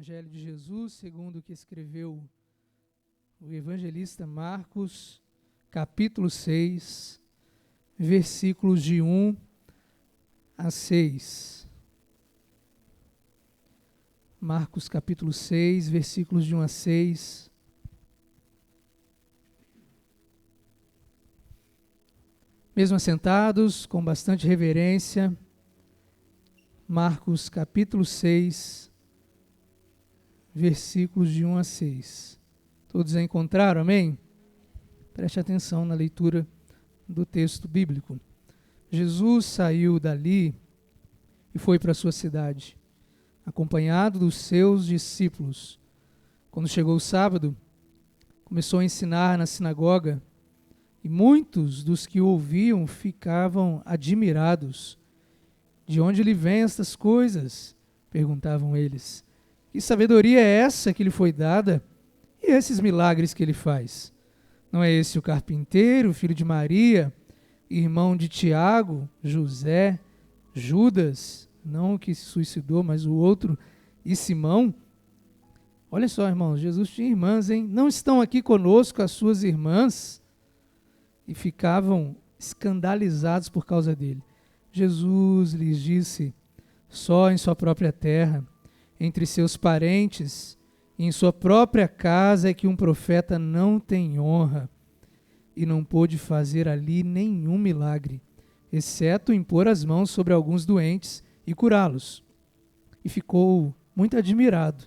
Evangelho de Jesus, segundo o que escreveu o evangelista Marcos, capítulo 6, versículos de 1 a 6. Marcos, capítulo 6, versículos de 1 a 6. Mesmo assentados, com bastante reverência, Marcos, capítulo 6, versículos de 1 a 6. Todos a encontraram, amém? Preste atenção na leitura do texto bíblico. Jesus saiu dali e foi para a sua cidade, acompanhado dos seus discípulos. Quando chegou o sábado, começou a ensinar na sinagoga, e muitos dos que o ouviam ficavam admirados. De onde lhe vêm estas coisas? Perguntavam eles. Que sabedoria é essa que lhe foi dada? E esses milagres que ele faz? Não é esse o carpinteiro, filho de Maria, irmão de Tiago, José, Judas, não o que se suicidou, mas o outro, e Simão? Olha só, irmãos, Jesus tinha irmãs, hein? Não estão aqui conosco as suas irmãs? E ficavam escandalizados por causa dele. Jesus lhes disse: só em sua própria terra, entre seus parentes e em sua própria casa é que um profeta não tem honra, e não pôde fazer ali nenhum milagre, exceto impor as mãos sobre alguns doentes e curá-los. E ficou muito admirado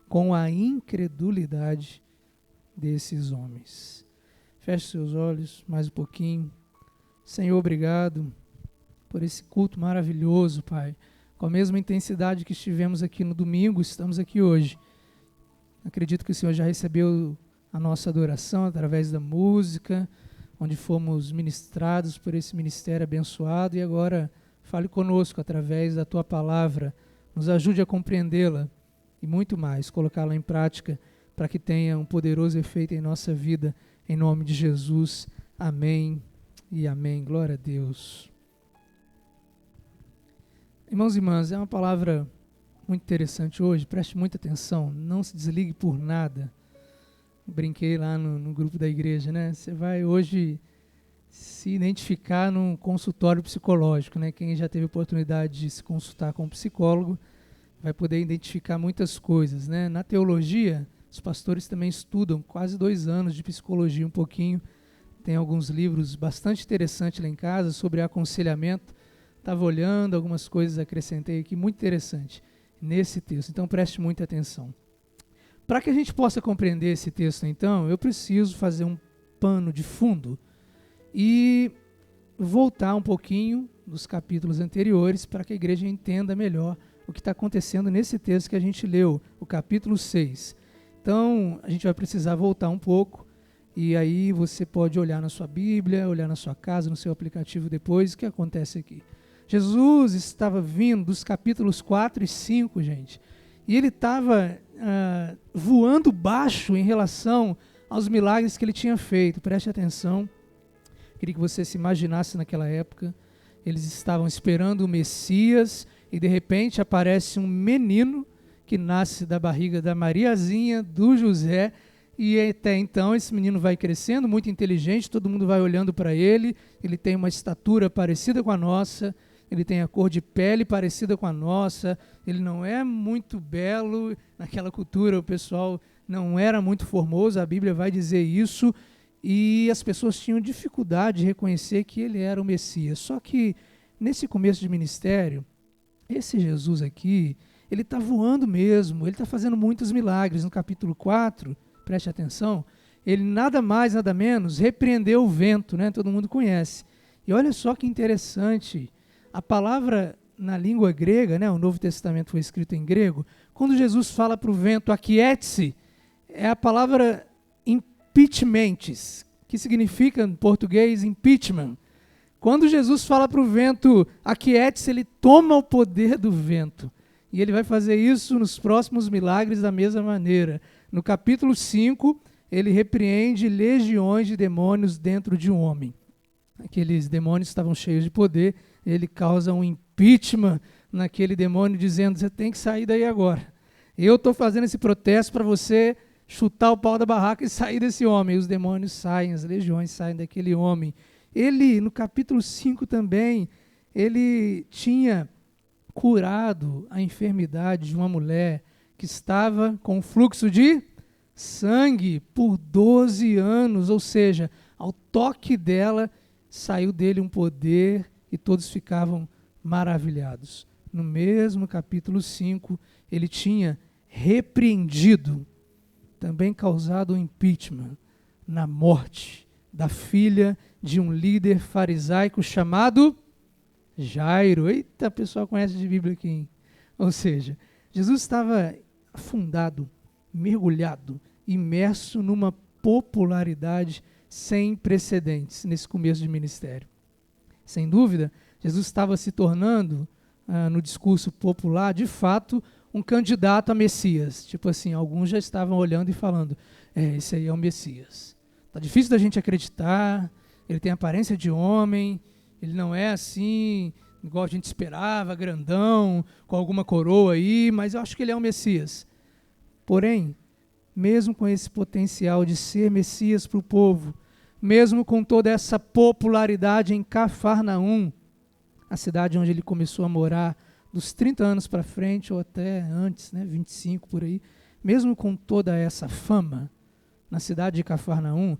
com a incredulidade desses homens. Feche seus olhos mais um pouquinho. Senhor, obrigado por esse culto maravilhoso, Pai. Com a mesma intensidade que estivemos aqui no domingo, estamos aqui hoje. Acredito que o Senhor já recebeu a nossa adoração através da música, onde fomos ministrados por esse ministério abençoado, e agora fale conosco através da Tua palavra, nos ajude a compreendê-la e muito mais, colocá-la em prática para que tenha um poderoso efeito em nossa vida, em nome de Jesus. Amém e amém. Glória a Deus. Irmãos e irmãs, é uma palavra muito interessante hoje, preste muita atenção, não se desligue por nada. Brinquei lá no grupo da igreja, né? Você vai hoje se identificar num consultório psicológico, né? Quem já teve oportunidade de se consultar com um psicólogo vai poder identificar muitas coisas, né? Na teologia, os pastores também estudam quase 2 anos de psicologia, um pouquinho. Tem alguns livros bastante interessantes lá em casa sobre aconselhamento. Estava olhando algumas coisas, acrescentei aqui, muito interessante nesse texto. Então preste muita atenção. Para que a gente possa compreender esse texto, então, eu preciso fazer um pano de fundo e voltar um pouquinho dos capítulos anteriores para que a igreja entenda melhor o que está acontecendo nesse texto que a gente leu, o capítulo 6. Então, a gente vai precisar voltar um pouco, e aí você pode olhar na sua Bíblia, olhar na sua casa, no seu aplicativo depois, o que acontece aqui. Jesus estava vindo dos capítulos 4 e 5, gente, e ele estava voando baixo em relação aos milagres que ele tinha feito. Preste atenção, queria que você se imaginasse naquela época. Eles estavam esperando o Messias, e de repente aparece um menino que nasce da barriga da Mariazinha, do José, e até então esse menino vai crescendo, muito inteligente, todo mundo vai olhando para ele, ele tem uma estatura parecida com a nossa, ele tem a cor de pele parecida com a nossa, ele não é muito belo, naquela cultura o pessoal não era muito formoso, a Bíblia vai dizer isso, e as pessoas tinham dificuldade de reconhecer que ele era o Messias. Só que nesse começo de ministério, esse Jesus aqui, ele está voando mesmo, ele está fazendo muitos milagres. No capítulo 4, preste atenção, ele nada mais, nada menos, repreendeu o vento, né? Todo mundo conhece. E olha só que interessante, a palavra na língua grega, né? O Novo Testamento foi escrito em grego, quando Jesus fala para o vento, aquiete-se, é a palavra impeachmentes, que significa em português impeachment. Quando Jesus fala para o vento, aquiete-se, ele toma o poder do vento. E ele vai fazer isso nos próximos milagres da mesma maneira. No capítulo 5, ele repreende legiões de demônios dentro de um homem. Aqueles demônios estavam cheios de poder, ele causa um impeachment naquele demônio, dizendo, você tem que sair daí agora. Eu estou fazendo esse protesto para você chutar o pau da barraca e sair desse homem. E os demônios saem, as legiões saem daquele homem. Ele, no capítulo 5 também, ele tinha curado a enfermidade de uma mulher que estava com fluxo de sangue por 12 anos, ou seja, ao toque dela, saiu dele um poder e todos ficavam maravilhados. No mesmo capítulo 5, ele tinha repreendido, também causado um impeachment, na morte da filha de um líder farisaico chamado Jairo. Eita, o pessoal conhece de Bíblia aqui, hein? Ou seja, Jesus estava afundado, mergulhado, imerso numa popularidade sem precedentes nesse começo de ministério. Sem dúvida, Jesus estava se tornando, no discurso popular, de fato, um candidato a Messias. Tipo assim, alguns já estavam olhando e falando, esse aí é o Messias. Está difícil da gente acreditar, ele tem aparência de homem, ele não é assim, igual a gente esperava, grandão, com alguma coroa aí, mas eu acho que ele é o Messias. Porém, mesmo com esse potencial de ser Messias para o povo, mesmo com toda essa popularidade em Cafarnaum, a cidade onde ele começou a morar dos 30 anos para frente, ou até antes, 25 por aí, mesmo com toda essa fama na cidade de Cafarnaum,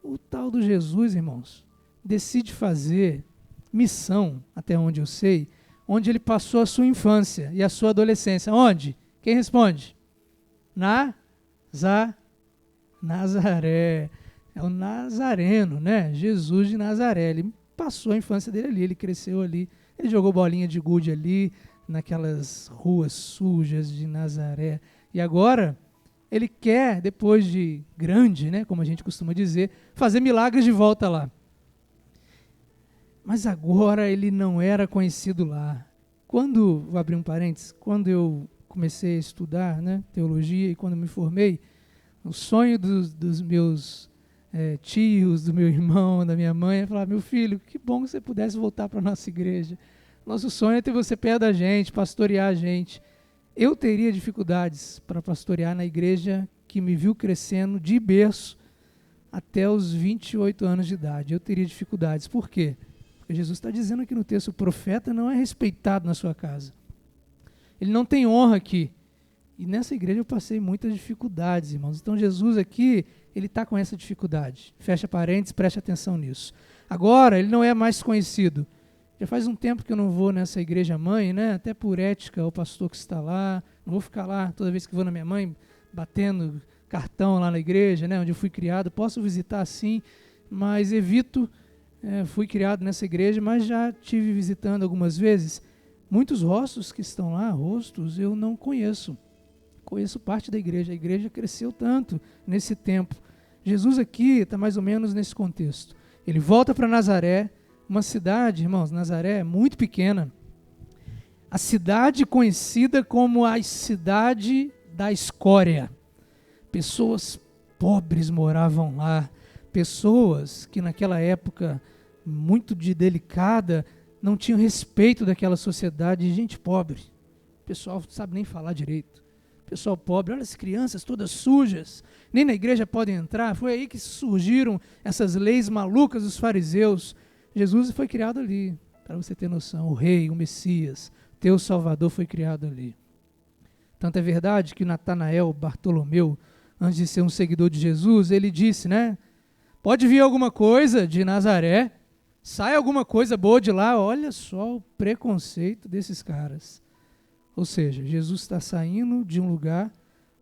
o tal do Jesus, irmãos, decide fazer missão, até onde eu sei, onde ele passou a sua infância e a sua adolescência. Onde? Quem responde? Nazaré. É o Nazareno, Jesus de Nazaré. Ele passou a infância dele ali, ele cresceu ali, ele jogou bolinha de gude ali, naquelas ruas sujas de Nazaré. E agora, ele quer, depois de grande, como a gente costuma dizer, fazer milagres de volta lá. Mas agora ele não era conhecido lá. Vou abrir um parênteses, quando eu comecei a estudar teologia e quando me formei, o sonho dos meus tios, do meu irmão, da minha mãe, é falar, meu filho, que bom que você pudesse voltar para a nossa igreja. Nosso sonho é ter você perto da gente, pastorear a gente. Eu teria dificuldades para pastorear na igreja que me viu crescendo de berço até os 28 anos de idade. Eu teria dificuldades. Por quê? Porque Jesus está dizendo aqui no texto, o profeta não é respeitado na sua casa. Ele não tem honra aqui. E nessa igreja eu passei muitas dificuldades, irmãos. Então Jesus aqui, ele está com essa dificuldade. Fecha parênteses, preste atenção nisso. Agora, ele não é mais conhecido. Já faz um tempo que eu não vou nessa igreja mãe, até por ética ao pastor que está lá. Não vou ficar lá toda vez que vou na minha mãe, batendo cartão lá na igreja, onde eu fui criado. Posso visitar sim, mas evito. Fui criado nessa igreja, mas já tive visitando algumas vezes. Muitos rostos que estão lá, eu não conheço. Conheço parte da igreja. A igreja cresceu tanto nesse tempo. Jesus aqui está mais ou menos nesse contexto. Ele volta para Nazaré, uma cidade, irmãos, Nazaré é muito pequena. A cidade conhecida como a cidade da escória. Pessoas pobres moravam lá. Pessoas que naquela época, muito delicada, não tinham respeito daquela sociedade. Gente pobre. O pessoal não sabe nem falar direito. Pessoal pobre, olha as crianças todas sujas, nem na igreja podem entrar. Foi aí que surgiram essas leis malucas dos fariseus. Jesus foi criado ali, para você ter noção. O rei, o Messias, teu Salvador foi criado ali. Tanto é verdade que Natanael, Bartolomeu, antes de ser um seguidor de Jesus, ele disse, pode vir alguma coisa de Nazaré, sai alguma coisa boa de lá. Olha só o preconceito desses caras. Ou seja, Jesus está saindo de um lugar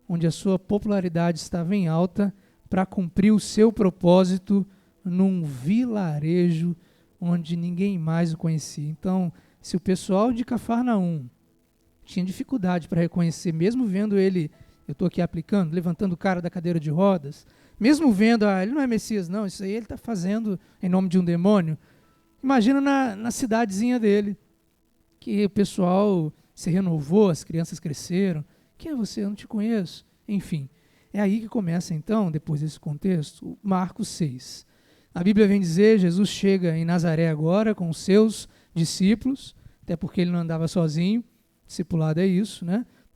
onde a sua popularidade estava em alta para cumprir o seu propósito num vilarejo onde ninguém mais o conhecia. Então, se o pessoal de Cafarnaum tinha dificuldade para reconhecer, mesmo vendo ele, eu estou aqui aplicando, levantando o cara da cadeira de rodas, mesmo vendo, ele não é Messias não, isso aí ele está fazendo em nome de um demônio, imagina na cidadezinha dele, que o pessoal se renovou, as crianças cresceram. Quem é você? Eu não te conheço. Enfim, é aí que começa então, depois desse contexto, Marcos 6. A Bíblia vem dizer, Jesus chega em Nazaré agora com os seus discípulos, até porque ele não andava sozinho, discipulado é isso,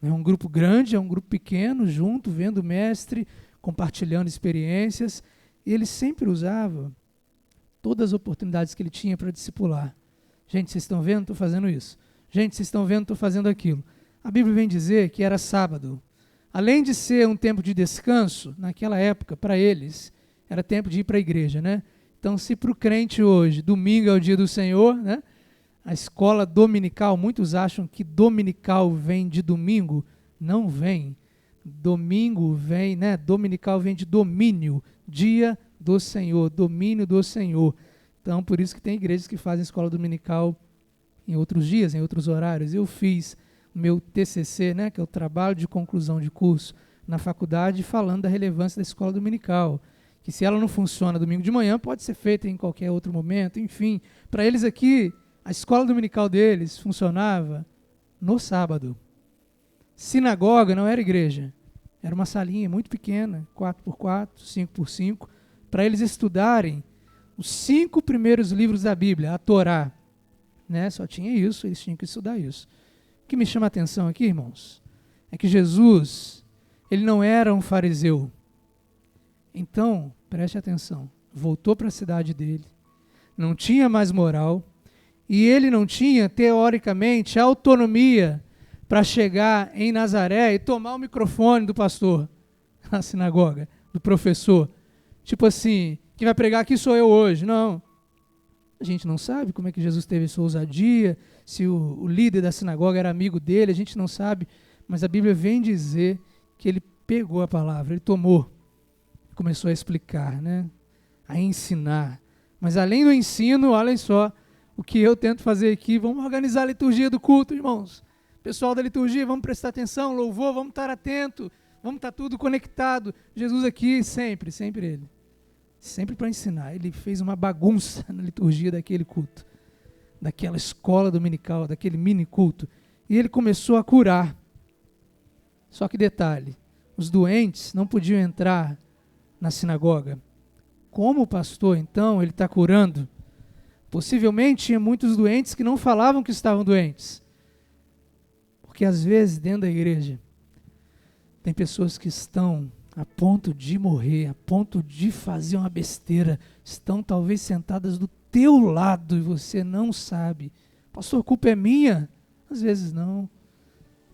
Não é um grupo grande, é um grupo pequeno, junto, vendo o mestre, compartilhando experiências. E ele sempre usava todas as oportunidades que ele tinha para discipular. Gente, vocês estão vendo? Estou fazendo isso. Gente, vocês estão vendo? Estou fazendo aquilo. A Bíblia vem dizer que era sábado. Além de ser um tempo de descanso, naquela época, para eles, era tempo de ir para a igreja, né? Então, se para o crente hoje, domingo é o dia do Senhor, né? A escola dominical, muitos acham que dominical vem de domingo. Não vem. Domingo vem, né? Dominical vem de domínio, dia do Senhor, domínio do Senhor. Então, por isso que tem igrejas que fazem escola dominical em outros dias, em outros horários. Eu fiz o meu TCC, né, que é o trabalho de conclusão de curso, na faculdade, falando da relevância da escola dominical, que se ela não funciona domingo de manhã, pode ser feita em qualquer outro momento, enfim. Para eles aqui, a escola dominical deles funcionava no sábado. Sinagoga não era igreja, era uma salinha muito pequena, 4x4, 5x5, para eles estudarem os 5 primeiros livros da Bíblia, a Torá. Né? Só tinha isso, eles tinham que estudar isso. O que me chama a atenção aqui, irmãos, é que Jesus, ele não era um fariseu. Então, preste atenção, voltou para a cidade dele, não tinha mais moral, e ele não tinha, teoricamente, autonomia para chegar em Nazaré e tomar o microfone do pastor na sinagoga, do professor. Tipo assim, quem vai pregar aqui sou eu hoje. Não. A gente não sabe como é que Jesus teve sua ousadia, se o líder da sinagoga era amigo dele, a gente não sabe, mas a Bíblia vem dizer que ele pegou a palavra, ele tomou, começou a explicar, né? A ensinar. Mas além do ensino, olhem só, o que eu tento fazer aqui, vamos organizar a liturgia do culto, irmãos. Pessoal da liturgia, vamos prestar atenção, louvor, vamos estar atento, vamos estar tudo conectado. Jesus aqui, sempre ele. Sempre para ensinar. Ele fez uma bagunça na liturgia daquele culto, daquela escola dominical, daquele mini culto. E ele começou a curar. Só que detalhe, os doentes não podiam entrar na sinagoga. Como o pastor, então, ele está curando? Possivelmente tinha muitos doentes que não falavam que estavam doentes. Porque às vezes dentro da igreja tem pessoas que estão a ponto de morrer, a ponto de fazer uma besteira, estão talvez sentadas do teu lado e você não sabe. Pastor, a culpa é minha? Às vezes não.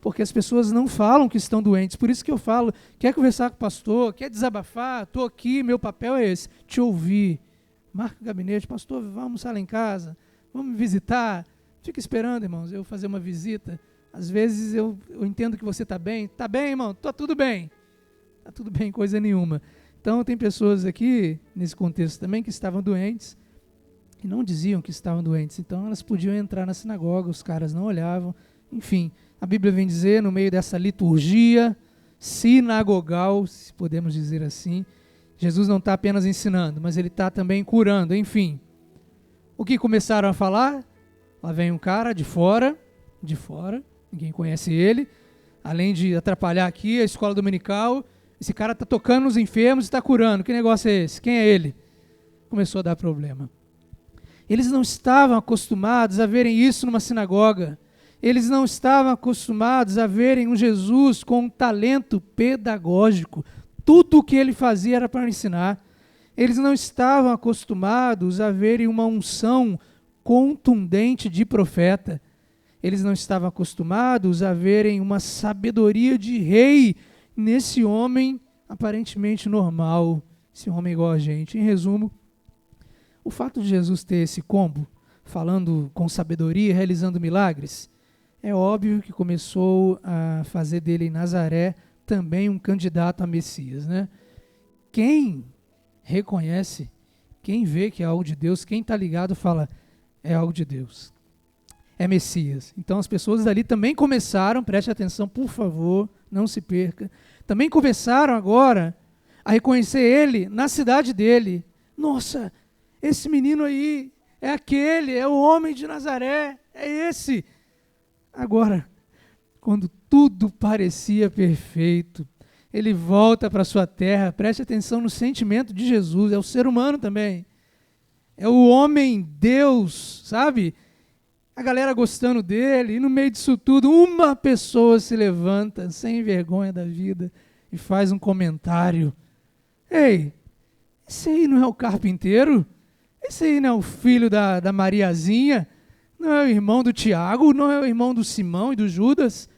Porque as pessoas não falam que estão doentes. Por isso que eu falo, quer conversar com o pastor, quer desabafar, estou aqui, meu papel é esse, te ouvir. Marca o gabinete, pastor, vamos almoçar lá em casa, vamos me visitar. Fica esperando, irmãos, eu fazer uma visita. Às vezes eu entendo que você está bem. Está bem, irmão? Está tudo bem. Está tudo bem, coisa nenhuma. Então tem pessoas aqui, nesse contexto também, que estavam doentes e não diziam que estavam doentes. Então elas podiam entrar na sinagoga, os caras não olhavam. Enfim, a Bíblia vem dizer, no meio dessa liturgia sinagogal, se podemos dizer assim, Jesus não está apenas ensinando, mas ele está também curando. Enfim, o que começaram a falar? Lá vem um cara de fora, ninguém conhece ele, além de atrapalhar aqui a escola dominical, esse cara está tocando nos enfermos e está curando. Que negócio é esse? Quem é ele? Começou a dar problema. Eles não estavam acostumados a verem isso numa sinagoga. Eles não estavam acostumados a verem um Jesus com um talento pedagógico. Tudo o que ele fazia era para ensinar. Eles não estavam acostumados a verem uma unção contundente de profeta. Eles não estavam acostumados a verem uma sabedoria de rei nesse homem aparentemente normal, esse homem igual a gente. Em resumo, o fato de Jesus ter esse combo, falando com sabedoria, realizando milagres, é óbvio que começou a fazer dele em Nazaré também um candidato a Messias, né? Quem reconhece, quem vê que é algo de Deus, quem está ligado fala, é algo de Deus, é Messias. Então as pessoas dali também começaram, preste atenção, por favor, não se perca, também começaram agora a reconhecer ele na cidade dele. Nossa, esse menino aí é aquele, é o homem de Nazaré, é esse. Agora, quando tudo parecia perfeito, ele volta para sua terra, preste atenção no sentimento de Jesus, é o ser humano também, é o homem Deus, sabe? a galera gostando dele, e no meio disso tudo, uma pessoa se levanta, sem vergonha da vida, e faz um comentário. Ei, esse aí não é o carpinteiro? Esse aí não é o filho da Mariazinha? Não é o irmão do Tiago? Não é o irmão do Simão e do Judas?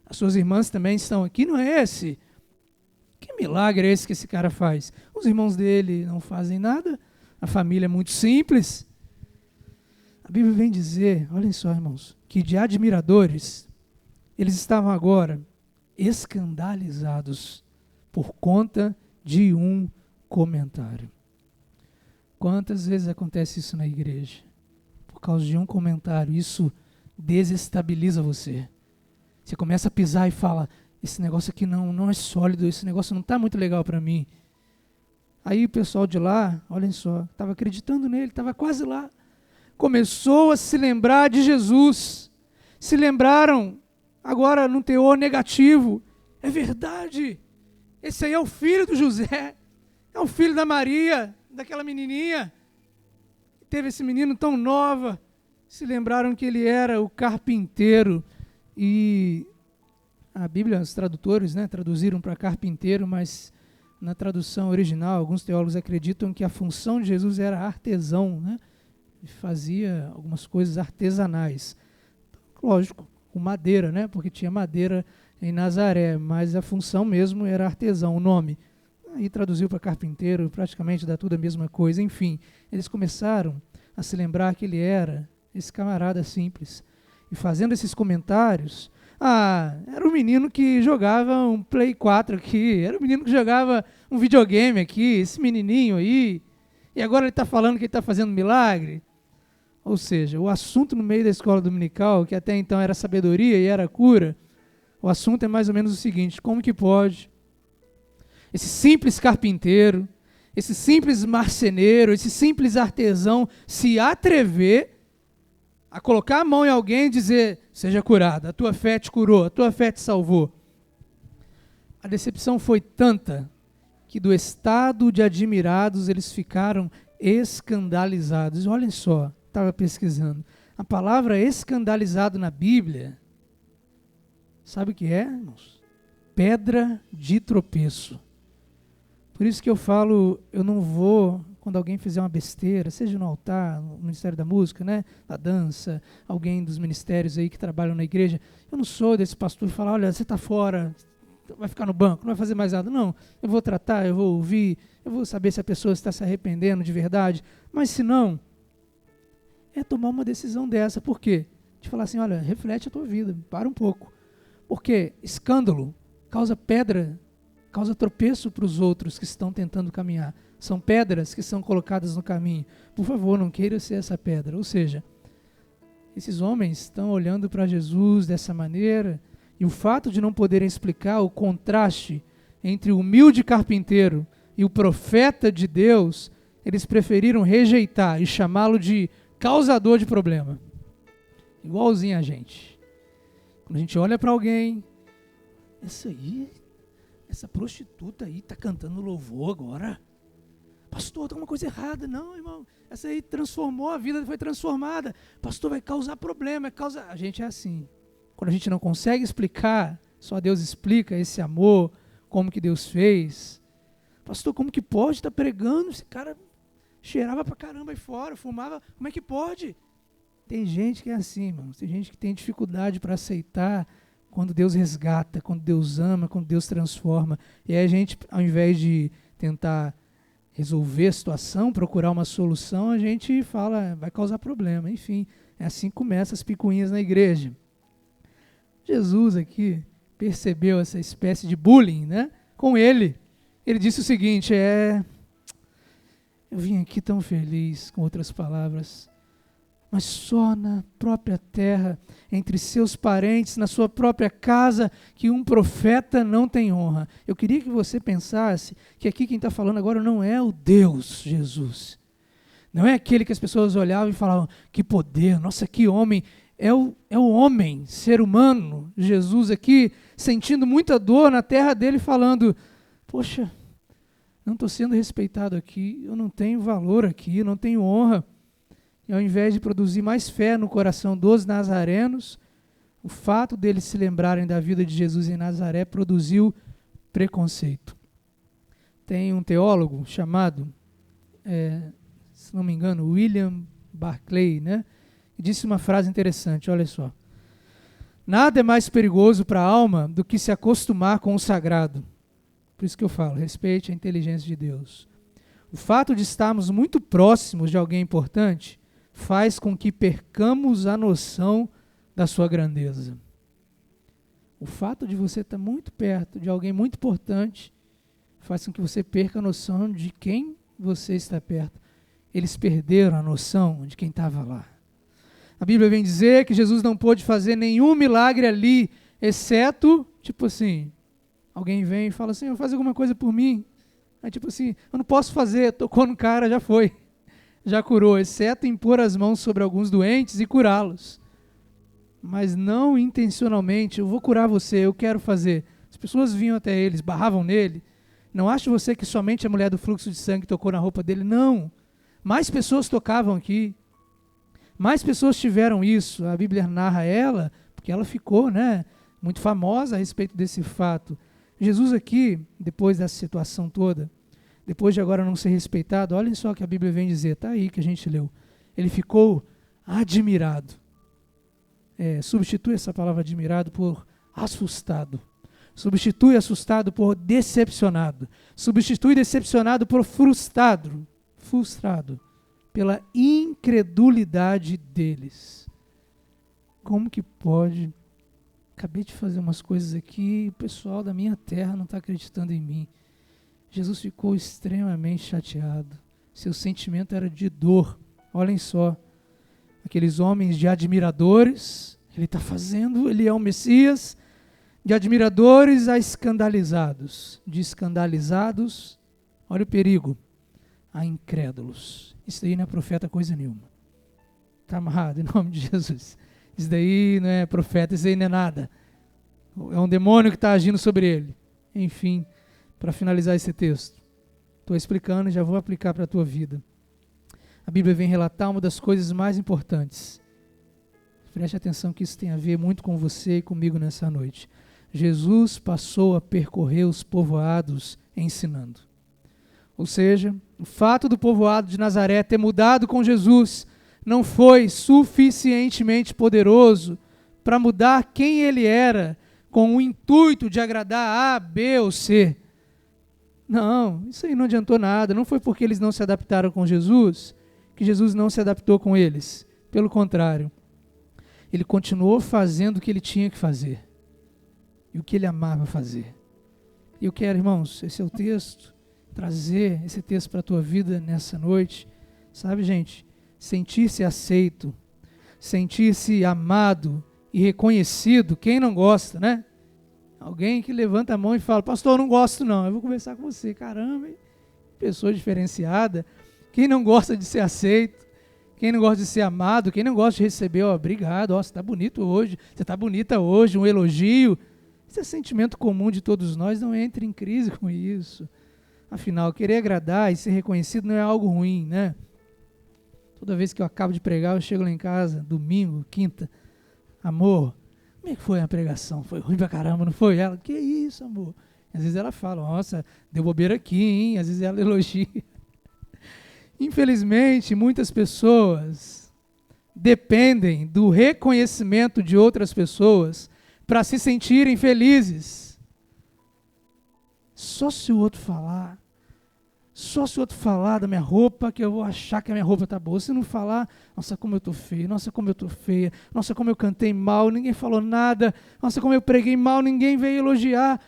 As suas irmãs também estão aqui, não é esse? Que milagre é esse que esse cara faz? Os irmãos dele não fazem nada, a família é muito simples. A Bíblia vem dizer, olhem só, irmãos, que de admiradores, eles estavam agora escandalizados por conta de um comentário. Quantas vezes acontece isso na igreja? Por causa de um comentário, isso desestabiliza você. Você começa a pisar e fala, esse negócio aqui não é sólido, esse negócio não está muito legal para mim. Aí o pessoal de lá, olhem só, estava acreditando nele, estava quase lá. Começou a se lembrar de Jesus. Se lembraram agora num teor negativo. É verdade, esse aí é o filho do José, é o filho da Maria, daquela menininha. Teve esse menino tão nova. Se lembraram que ele era o carpinteiro. E a Bíblia, os tradutores, traduziram para carpinteiro, mas na tradução original, alguns teólogos acreditam que a função de Jesus era artesão, Ele fazia algumas coisas artesanais. Lógico, com madeira, porque tinha madeira em Nazaré, mas a função mesmo era artesão, o nome. Aí traduziu para carpinteiro, praticamente dá tudo a mesma coisa. Enfim, eles começaram a se lembrar que ele era esse camarada simples. E fazendo esses comentários, era o menino que jogava um Play 4 aqui, era o menino que jogava um videogame aqui, esse menininho aí, e agora ele está falando que ele está fazendo milagre. Ou seja, o assunto no meio da escola dominical, que até então era sabedoria e era cura, o assunto é mais ou menos o seguinte: como que pode esse simples carpinteiro, esse simples marceneiro, esse simples artesão se atrever a colocar a mão em alguém e dizer, seja curado, a tua fé te curou, a tua fé te salvou. A decepção foi tanta que do estado de admirados eles ficaram escandalizados. Olhem só, estava pesquisando. A palavra escandalizado na Bíblia, sabe o que é, irmãos? Pedra de tropeço. Por isso que eu falo, eu não vou, quando alguém fizer uma besteira, seja no altar, no Ministério da Música, da dança, alguém dos ministérios aí que trabalham na igreja, eu não sou desse pastor que fala, olha, você está fora, vai ficar no banco, não vai fazer mais nada. Não, eu vou tratar, eu vou ouvir, eu vou saber se a pessoa está se arrependendo de verdade, mas se não, é tomar uma decisão dessa. Por quê? De falar assim, olha, reflete a tua vida, para um pouco. Porque escândalo causa pedra, causa tropeço para os outros que estão tentando caminhar. São pedras que são colocadas no caminho. Por favor, não queira ser essa pedra. Ou seja, esses homens estão olhando para Jesus dessa maneira, e o fato de não poderem explicar o contraste entre o humilde carpinteiro e o profeta de Deus, eles preferiram rejeitar e chamá-lo de causador de problema. Igualzinho a gente. Quando a gente olha para alguém, essa prostituta aí está cantando louvor agora. Pastor, tem uma coisa errada. Não, irmão, essa aí transformou, a vida foi transformada. Pastor, vai causar problema, A gente é assim. Quando a gente não consegue explicar, só Deus explica esse amor, como que Deus fez. Pastor, como que pode estar pregando? Esse cara cheirava pra caramba aí fora, fumava, como é que pode? Tem gente que é assim, irmão. Tem gente que tem dificuldade para aceitar quando Deus resgata, quando Deus ama, quando Deus transforma. E aí a gente, ao invés de tentar resolver a situação, procurar uma solução, a gente fala, vai causar problema. Enfim, é assim que começam as picuinhas na igreja. Jesus aqui percebeu essa espécie de bullying, com ele. Ele disse o seguinte, eu vim aqui tão feliz, com outras palavras, mas só na própria terra, entre seus parentes, na sua própria casa, que um profeta não tem honra. Eu queria que você pensasse que aqui quem está falando agora não é o Deus Jesus. Não é aquele que as pessoas olhavam e falavam, que poder, nossa, que homem. É o homem, ser humano, Jesus aqui, sentindo muita dor na terra dele, falando, poxa, não estou sendo respeitado aqui, eu não tenho valor aqui, eu não tenho honra. E ao invés de produzir mais fé no coração dos nazarenos, o fato deles se lembrarem da vida de Jesus em Nazaré produziu preconceito. Tem um teólogo chamado, se não me engano, William Barclay, né? Que disse uma frase interessante, olha só. Nada é mais perigoso para a alma do que se acostumar com o sagrado. Por isso que eu falo, respeite a inteligência de Deus. O fato de estarmos muito próximos de alguém importante faz com que percamos a noção da sua grandeza. O fato de você estar muito perto de alguém muito importante faz com que você perca a noção de quem você está perto. Eles perderam a noção de quem estava lá. A Bíblia vem dizer que Jesus não pôde fazer nenhum milagre ali, exceto, tipo assim, alguém vem e fala assim, eu vou fazer alguma coisa por mim. Aí tipo assim, eu não posso fazer, tocou no cara, já foi. Já curou, exceto impor as mãos sobre alguns doentes e curá-los. Mas não intencionalmente, eu vou curar você, eu quero fazer. As pessoas vinham até ele, esbarravam nele. Não ache você que somente a mulher do fluxo de sangue tocou na roupa dele, não. Mais pessoas tocavam aqui. Mais pessoas tiveram isso. A Bíblia narra ela, porque ela ficou, muito famosa a respeito desse fato. Jesus aqui, depois dessa situação toda, depois de agora não ser respeitado, olhem só o que a Bíblia vem dizer, está aí que a gente leu. Ele ficou admirado. Substitui essa palavra admirado por assustado. Substitui assustado por decepcionado. Substitui decepcionado por frustrado. Frustrado pela incredulidade deles. Como que pode? Acabei de fazer umas coisas aqui e o pessoal da minha terra não está acreditando em mim. Jesus ficou extremamente chateado. Seu sentimento era de dor. Olhem só. Aqueles homens de admiradores, ele está fazendo, ele é o Messias, de admiradores a escandalizados, de escandalizados, olha o perigo, a incrédulos. Isso daí não é profeta coisa nenhuma. Está amarrado em nome de Jesus. Isso daí não é profeta, isso daí não é nada. É um demônio que está agindo sobre ele. Enfim, para finalizar esse texto, estou explicando e já vou aplicar para a tua vida. A Bíblia vem relatar uma das coisas mais importantes. Preste atenção que isso tem a ver muito com você e comigo nessa noite. Jesus passou a percorrer os povoados ensinando. Ou seja, o fato do povoado de Nazaré ter mudado com Jesus não foi suficientemente poderoso para mudar quem ele era com o intuito de agradar A, B ou C. Não, isso aí não adiantou nada. Não foi porque eles não se adaptaram com Jesus que Jesus não se adaptou com eles. Pelo contrário, ele continuou fazendo o que ele tinha que fazer e o que ele amava fazer. E eu quero, irmãos, esse é o texto, trazer esse texto para a tua vida nessa noite. Sabe, gente, sentir-se aceito, sentir-se amado e reconhecido, quem não gosta, né? Alguém que levanta a mão e fala, pastor, eu não gosto não, eu vou conversar com você. Caramba, hein? Pessoa diferenciada. Quem não gosta de ser aceito, quem não gosta de ser amado, quem não gosta de receber, obrigado, você está bonito hoje, você está bonita hoje, um elogio. Esse é sentimento comum de todos nós, não entre em crise com isso. Afinal, querer agradar e ser reconhecido não é algo ruim, né? Toda vez que eu acabo de pregar, eu chego lá em casa, domingo, quinta, amor, como é que foi a pregação? Foi ruim pra caramba, não foi? Ela, que isso, amor? Às vezes ela fala, nossa, deu bobeira aqui, hein? Às vezes ela elogia. Infelizmente, muitas pessoas dependem do reconhecimento de outras pessoas para se sentirem felizes. Só se o outro falar da minha roupa, que eu vou achar que a minha roupa está boa. Se não falar, nossa, como eu estou feio, nossa, como eu estou feia, nossa, como eu cantei mal, ninguém falou nada, nossa, como eu preguei mal, ninguém veio elogiar.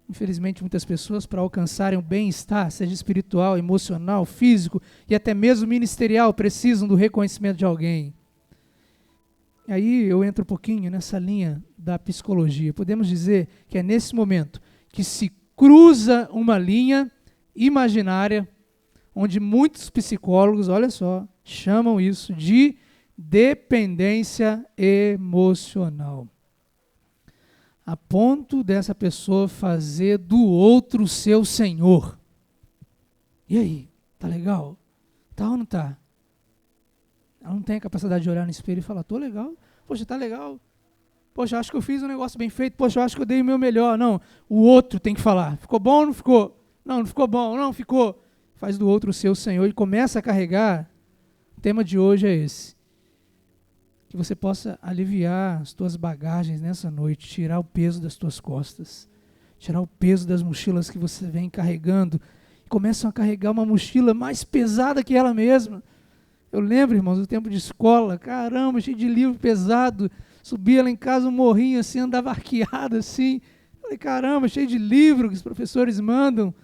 Infelizmente, muitas pessoas, para alcançarem o bem-estar, seja espiritual, emocional, físico e até mesmo ministerial, precisam do reconhecimento de alguém. E aí eu entro um pouquinho nessa linha da psicologia. Podemos dizer que é nesse momento que se cruza uma linha imaginária, onde muitos psicólogos, olha só, chamam isso de dependência emocional. A ponto dessa pessoa fazer do outro seu senhor. E aí, tá legal? Tá ou não tá? Ela não tem a capacidade de olhar no espelho e falar, tô legal, poxa, tá legal. Poxa, acho que eu fiz um negócio bem feito, poxa, eu acho que eu dei o meu melhor. Não, o outro tem que falar, ficou bom ou não ficou? Não, não ficou bom, não ficou. Faz do outro o seu Senhor e começa a carregar. O tema de hoje é esse. Que você possa aliviar as tuas bagagens nessa noite, tirar o peso das tuas costas, tirar o peso das mochilas que você vem carregando, e começam a carregar uma mochila mais pesada que ela mesma. Eu lembro, irmãos, do tempo de escola, caramba, cheio de livro pesado, subia lá em casa um morrinho assim, andava arqueado assim, falei, caramba, cheio de livro que os professores mandam.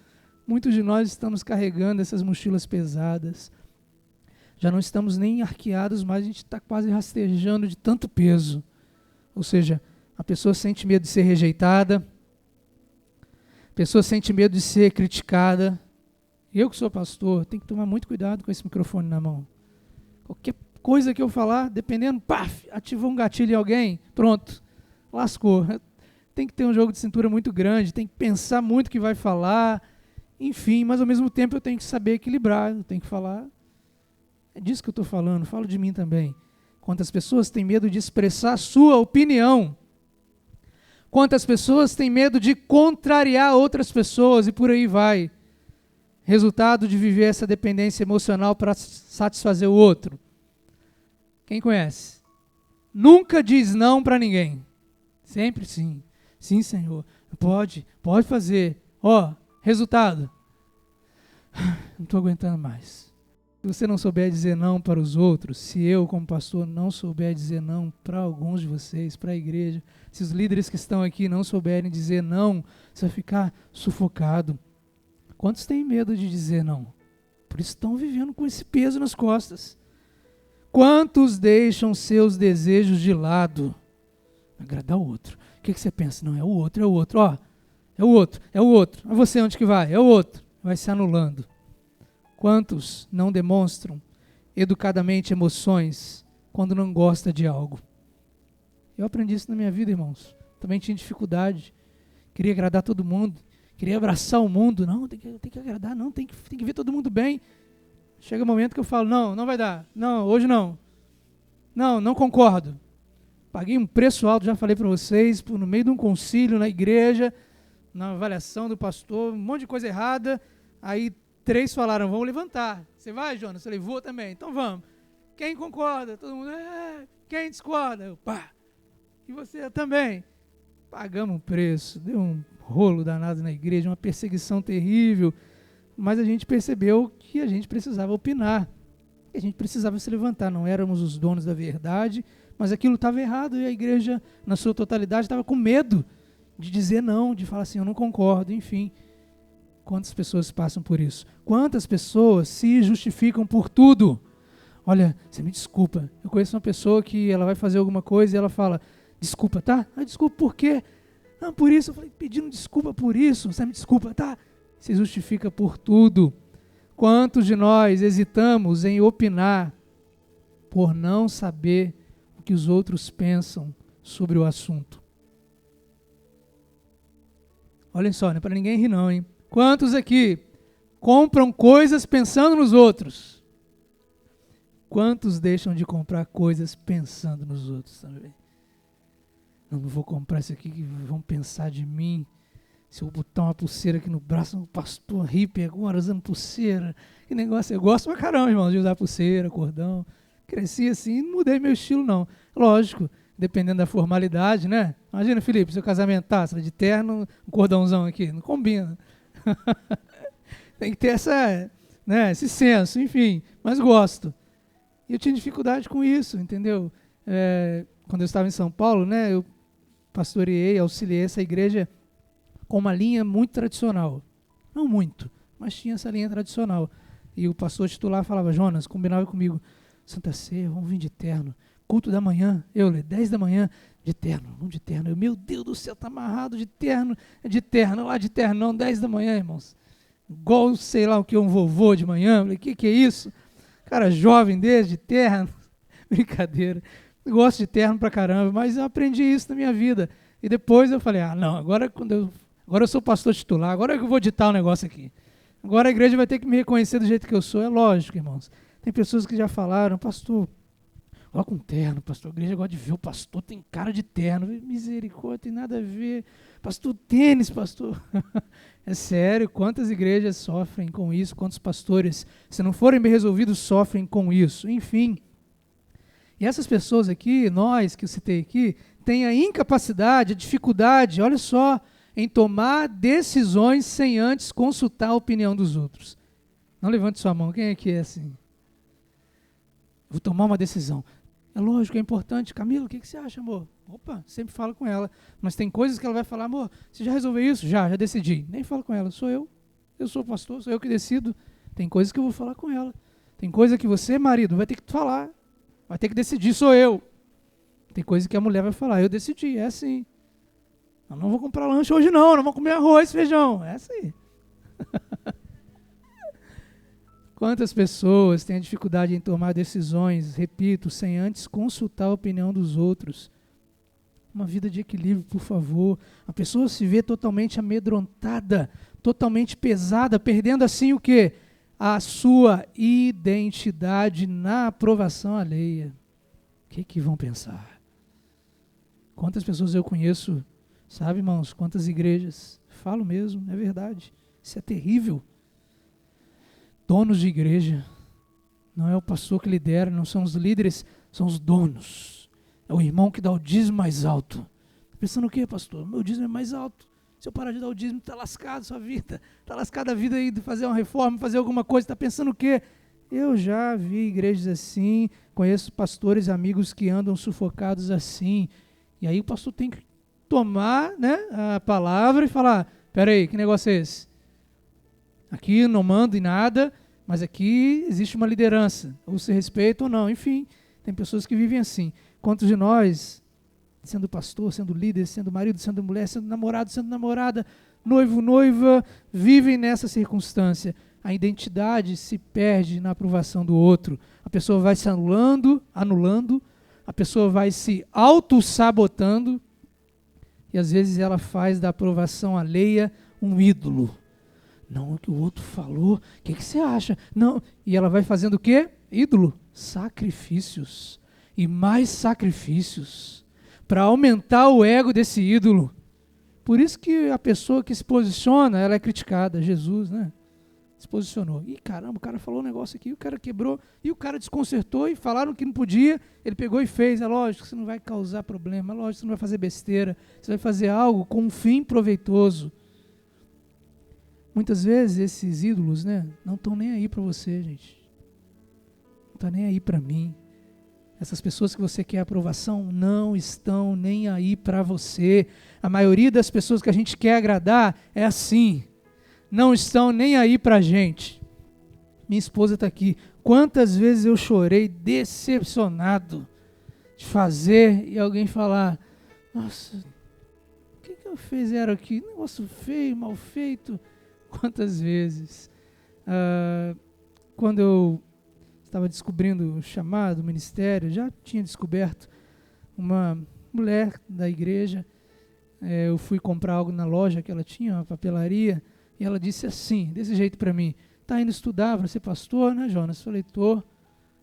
Muitos de nós estamos carregando essas mochilas pesadas. Já não estamos nem arqueados, mas a gente está quase rastejando de tanto peso. Ou seja, a pessoa sente medo de ser rejeitada, a pessoa sente medo de ser criticada. Eu que sou pastor, tenho que tomar muito cuidado com esse microfone na mão. Qualquer coisa que eu falar, dependendo, paf, ativou um gatilho em alguém, pronto, lascou. Tem que ter um jogo de cintura muito grande, tem que pensar muito o que vai falar, enfim, mas ao mesmo tempo eu tenho que saber equilibrar, eu tenho que falar. É disso que eu estou falando, falo de mim também. Quantas pessoas têm medo de expressar a sua opinião? Quantas pessoas têm medo de contrariar outras pessoas e por aí vai? Resultado de viver essa dependência emocional para satisfazer o outro. Quem conhece? Nunca diz não para ninguém. Sempre sim. Sim, Senhor. Pode fazer. Resultado. Não estou aguentando mais. Se você não souber dizer não para os outros, se eu, como pastor, não souber dizer não para alguns de vocês, para a igreja, se os líderes que estão aqui não souberem dizer não, você vai ficar sufocado. Quantos têm medo de dizer não? Por isso estão vivendo com esse peso nas costas. Quantos deixam seus desejos de lado? Agradar o outro. O que você pensa? Não, é o outro. É o outro. A você onde que vai? É o outro. Vai se anulando. Quantos não demonstram educadamente emoções quando não gosta de algo? Eu aprendi isso na minha vida, irmãos. Também tinha dificuldade. Queria agradar todo mundo. Queria abraçar o mundo. Não, tem que agradar, não. Tem que ver todo mundo bem. Chega um momento que eu falo, não vai dar. Não, hoje não. Não concordo. Paguei um preço alto, já falei para vocês, no meio de um concílio na igreja, na avaliação do pastor, um monte de coisa errada. Aí 3 falaram, vamos levantar. Você vai, Jonas? Eu falei, vou também. Então vamos. Quem concorda? Todo mundo, quem discorda? Eu, pá. E você também. Pagamos um preço, deu um rolo danado na igreja, uma perseguição terrível. Mas a gente percebeu que a gente precisava opinar. A gente precisava se levantar. Não éramos os donos da verdade, mas aquilo estava errado e a igreja, na sua totalidade, estava com medo de dizer não, de falar assim, eu não concordo, enfim. Quantas pessoas passam por isso? Quantas pessoas se justificam por tudo? Olha, você me desculpa. Eu conheço uma pessoa que ela vai fazer alguma coisa e ela fala, desculpa, tá? Desculpa por quê? Não, por isso. Eu falei, pedindo desculpa por isso. Você me desculpa, tá? Se justifica por tudo. Quantos de nós hesitamos em opinar por não saber o que os outros pensam sobre o assunto? Olhem só, não é para ninguém rir não, hein? Quantos aqui compram coisas pensando nos outros? Quantos deixam de comprar coisas pensando nos outros também? Não vou comprar isso aqui que vão pensar de mim. Se eu botar uma pulseira aqui no braço, um pastor hippie agora usando pulseira. Que negócio, eu gosto pra caramba, irmão, de usar pulseira, cordão. Cresci assim, não mudei meu estilo não. Lógico, dependendo da formalidade, né? Imagina, Felipe, seu casamento tá de terno, um cordãozão aqui, não combina. Tem que ter esse senso, enfim, mas gosto. E eu tinha dificuldade com isso, entendeu? Quando eu estava em São Paulo, né, eu pastoreei, auxiliei essa igreja com uma linha muito tradicional. Não muito, mas tinha essa linha tradicional. E o pastor titular falava, Jonas, combinava comigo, Santa Ceia, vamos vir de terno. Culto da manhã, 10 da manhã, de terno, vamos de terno. Eu, meu Deus do céu, tá amarrado de terno, lá de terno não, 10 da manhã, irmãos. Igual, sei lá o que, um vovô de manhã. Eu falei, que é isso? Cara jovem de terno. Brincadeira. Eu gosto de terno pra caramba, mas eu aprendi isso na minha vida. E depois eu falei, não, agora eu sou pastor titular, agora que eu vou ditar o negócio aqui. Agora a igreja vai ter que me reconhecer do jeito que eu sou. É lógico, irmãos. Tem pessoas que já falaram, pastor, Coloca um terno, pastor. A igreja gosta de ver o pastor, tem cara de terno. Misericórdia, tem nada a ver. Pastor, tênis, pastor. É sério, quantas igrejas sofrem com isso, quantos pastores, se não forem bem resolvidos, sofrem com isso. Enfim. E essas pessoas aqui, nós que eu citei aqui, têm a incapacidade, a dificuldade, olha só, em tomar decisões sem antes consultar a opinião dos outros. Não levante sua mão, quem aqui é assim? Vou tomar uma decisão. É lógico, é importante. Camila, o que você acha, amor? Opa, sempre falo com ela. Mas tem coisas que ela vai falar, amor, você já resolveu isso? Já decidi. Nem falo com ela, sou eu. Eu sou o pastor, sou eu que decido. Tem coisas que eu vou falar com ela. Tem coisa que você, marido, vai ter que falar. Vai ter que decidir, sou eu. Tem coisa que a mulher vai falar, eu decidi, é assim. Eu não vou comprar lanche hoje não vou comer arroz, feijão. É assim. Quantas pessoas têm a dificuldade em tomar decisões, repito, sem antes consultar a opinião dos outros? Uma vida de equilíbrio, por favor. A pessoa se vê totalmente amedrontada, totalmente pesada, perdendo assim o quê? A sua identidade na aprovação alheia. O que vão pensar? Quantas pessoas eu conheço, sabe, irmãos? Quantas igrejas? Falo mesmo, é verdade. Isso é terrível. Donos de igreja. Não é o pastor que lidera, não são os líderes, são os donos. É o irmão que dá o dízimo mais alto. Está pensando o quê, pastor? Meu dízimo é mais alto. Se eu parar de dar o dízimo, está lascado a sua vida. Está lascada a vida aí de fazer uma reforma, fazer alguma coisa. Está pensando o quê? Eu já vi igrejas assim, conheço pastores, amigos que andam sufocados assim. E aí o pastor tem que tomar, né, a palavra e falar, peraí, que negócio é esse? Aqui não mando em nada, mas aqui existe uma liderança. Ou se respeita ou não. Enfim, tem pessoas que vivem assim. Quantos de nós, sendo pastor, sendo líder, sendo marido, sendo mulher, sendo namorado, sendo namorada, noivo, noiva, vivem nessa circunstância? A identidade se perde na aprovação do outro. A pessoa vai se anulando, a pessoa vai se auto-sabotando e às vezes ela faz da aprovação alheia um ídolo. Não, o que o outro falou, o que você acha? Não. E ela vai fazendo o quê? Ídolo? Sacrifícios. E mais sacrifícios. Para aumentar o ego desse ídolo. Por isso que a pessoa que se posiciona, ela é criticada. Jesus, né? Se posicionou. Ih, caramba, o cara falou um negócio aqui, o cara quebrou, e o cara desconcertou, e falaram que não podia, ele pegou e fez. É lógico que você não vai causar problema, é lógico que você não vai fazer besteira, você vai fazer algo com um fim proveitoso. Muitas vezes esses ídolos, né, não estão nem aí para você, gente. Não estão nem aí para mim. Essas pessoas que você quer aprovação não estão nem aí para você. A maioria das pessoas que a gente quer agradar é assim. Não estão nem aí para a gente. Minha esposa está aqui. Quantas vezes eu chorei decepcionado de fazer e alguém falar, nossa, o que eu fizeram aqui? Negócio feio, mal feito. Quantas vezes? Quando eu estava descobrindo o chamado, o ministério, já tinha descoberto uma mulher da igreja, eu fui comprar algo na loja que ela tinha, uma papelaria, e ela disse assim, desse jeito para mim, está indo estudar para ser pastor, né, Jonas? Eu falei, tô.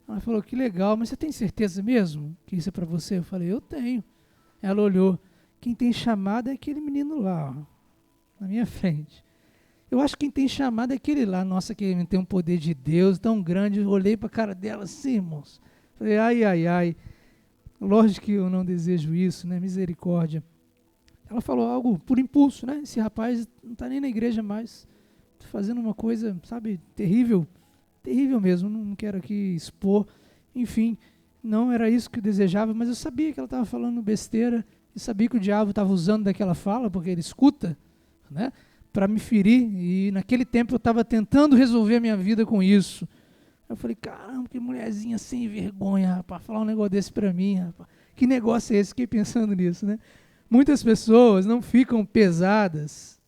Ela falou, que legal, mas você tem certeza mesmo que isso é para você? Eu falei, eu tenho. Ela olhou, quem tem chamado é aquele menino lá, ó, na minha frente. Eu acho que quem tem chamado é aquele lá, nossa, que tem um poder de Deus tão grande. Eu olhei para a cara dela assim, irmãos. Falei, ai. Lógico que eu não desejo isso, né? Misericórdia. Ela falou algo por impulso, né? Esse rapaz não está nem na igreja mais. Está fazendo uma coisa, sabe, terrível. Terrível mesmo, não quero aqui expor. Enfim, não era isso que eu desejava, mas eu sabia que ela estava falando besteira. E sabia que o diabo estava usando daquela fala, porque ele escuta, né? Para me ferir, e naquele tempo eu estava tentando resolver a minha vida com isso. Eu falei, caramba, que mulherzinha sem vergonha, rapaz, falar um negócio desse para mim, rapaz. Que negócio é esse? Fiquei pensando nisso, né? Muitas pessoas não ficam pesadas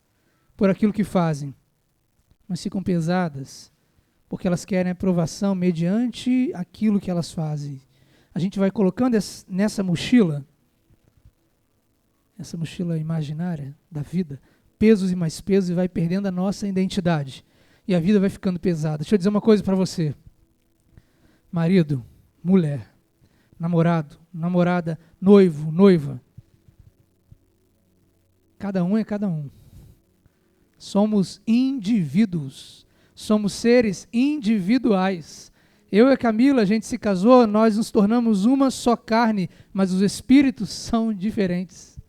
por aquilo que fazem, mas ficam pesadas porque elas querem aprovação mediante aquilo que elas fazem. A gente vai colocando nessa mochila, essa mochila imaginária da vida, pesos e mais pesos, e vai perdendo a nossa identidade. E a vida vai ficando pesada. Deixa eu dizer uma coisa para você. Marido, mulher, namorado, namorada, noivo, noiva. Cada um é cada um. Somos indivíduos. Somos seres individuais. Eu e a Camila, a gente se casou, nós nos tornamos uma só carne, mas os espíritos são diferentes.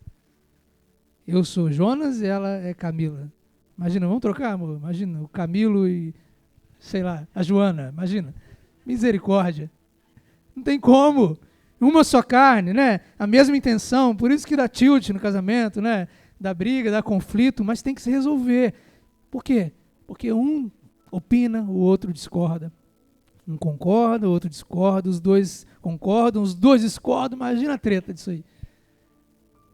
Eu sou Jonas e ela é Camila. Imagina, vamos trocar, amor? Imagina, o Camilo e, sei lá, a Joana, imagina. Misericórdia. Não tem como. Uma só carne, né? A mesma intenção, por isso que dá tilt no casamento, né? Dá briga, dá conflito, mas tem que se resolver. Por quê? Porque um opina, o outro discorda. Um concorda, o outro discorda, os dois concordam, os dois discordam, imagina a treta disso aí.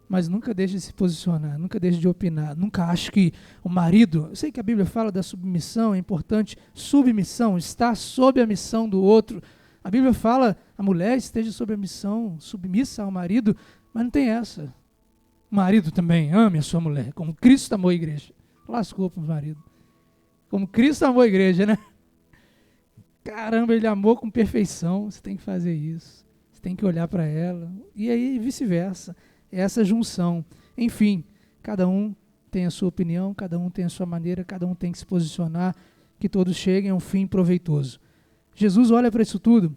Mas nunca deixe de se posicionar, nunca deixe de opinar, nunca ache que o marido, eu sei que a Bíblia fala da submissão, é importante, submissão, estar sob a missão do outro. A Bíblia fala, a mulher esteja sob a missão, submissa ao marido, mas não tem essa. O marido também ame a sua mulher, como Cristo amou a igreja. Lascou para o marido. Como Cristo amou a igreja, né? Caramba, ele amou com perfeição, você tem que fazer isso. Você tem que olhar para ela. E aí vice-versa. Essa junção. Enfim, cada um tem a sua opinião, cada um tem a sua maneira, cada um tem que se posicionar, que todos cheguem a um fim proveitoso. Jesus olha para isso tudo,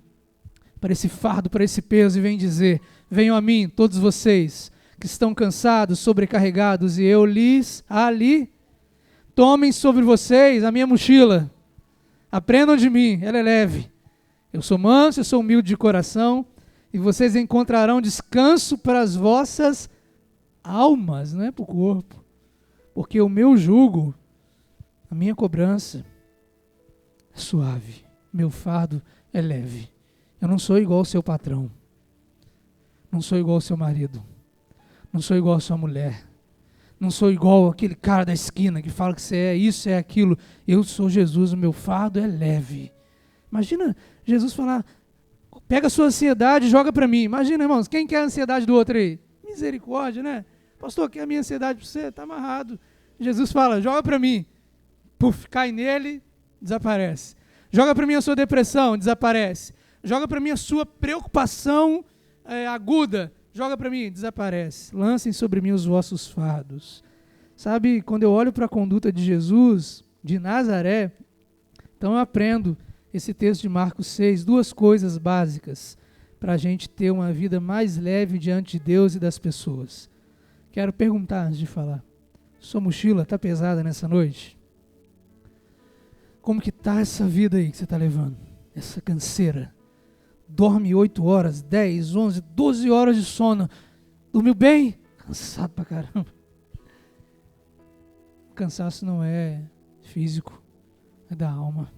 para esse fardo, para esse peso e vem dizer: venham a mim, todos vocês que estão cansados, sobrecarregados, e eu lhes tomem sobre vocês a minha mochila. Aprendam de mim, ela é leve. Eu sou manso, eu sou humilde de coração, e vocês encontrarão descanso para as vossas almas, não é para o corpo. Porque o meu jugo, a minha cobrança é suave, meu fardo é leve. Eu não sou igual ao seu patrão, não sou igual ao seu marido, não sou igual à sua mulher, não sou igual aquele cara da esquina que fala que você é isso, é aquilo. Eu sou Jesus, o meu fardo é leve. Imagina Jesus falar: pega a sua ansiedade e joga para mim. Imagina, irmãos, quem quer a ansiedade do outro aí? Misericórdia, né? Pastor, quer a minha ansiedade para você? Está amarrado. Jesus fala: joga para mim. Puf, cai nele, desaparece. Joga para mim a sua depressão, desaparece. Joga para mim a sua preocupação aguda, joga para mim, desaparece. Lancem sobre mim os vossos fardos. Sabe, quando eu olho para a conduta de Jesus, de Nazaré, então eu aprendo esse texto de Marcos 6, duas coisas básicas para a gente ter uma vida mais leve diante de Deus e das pessoas. Quero perguntar antes de falar: sua mochila está pesada nessa noite? Como que está essa vida aí que você está levando? Essa canseira? Dorme 8 horas, 10, 11, 12 horas de sono. Dormiu bem? Cansado pra caramba. O cansaço não é físico, é da alma.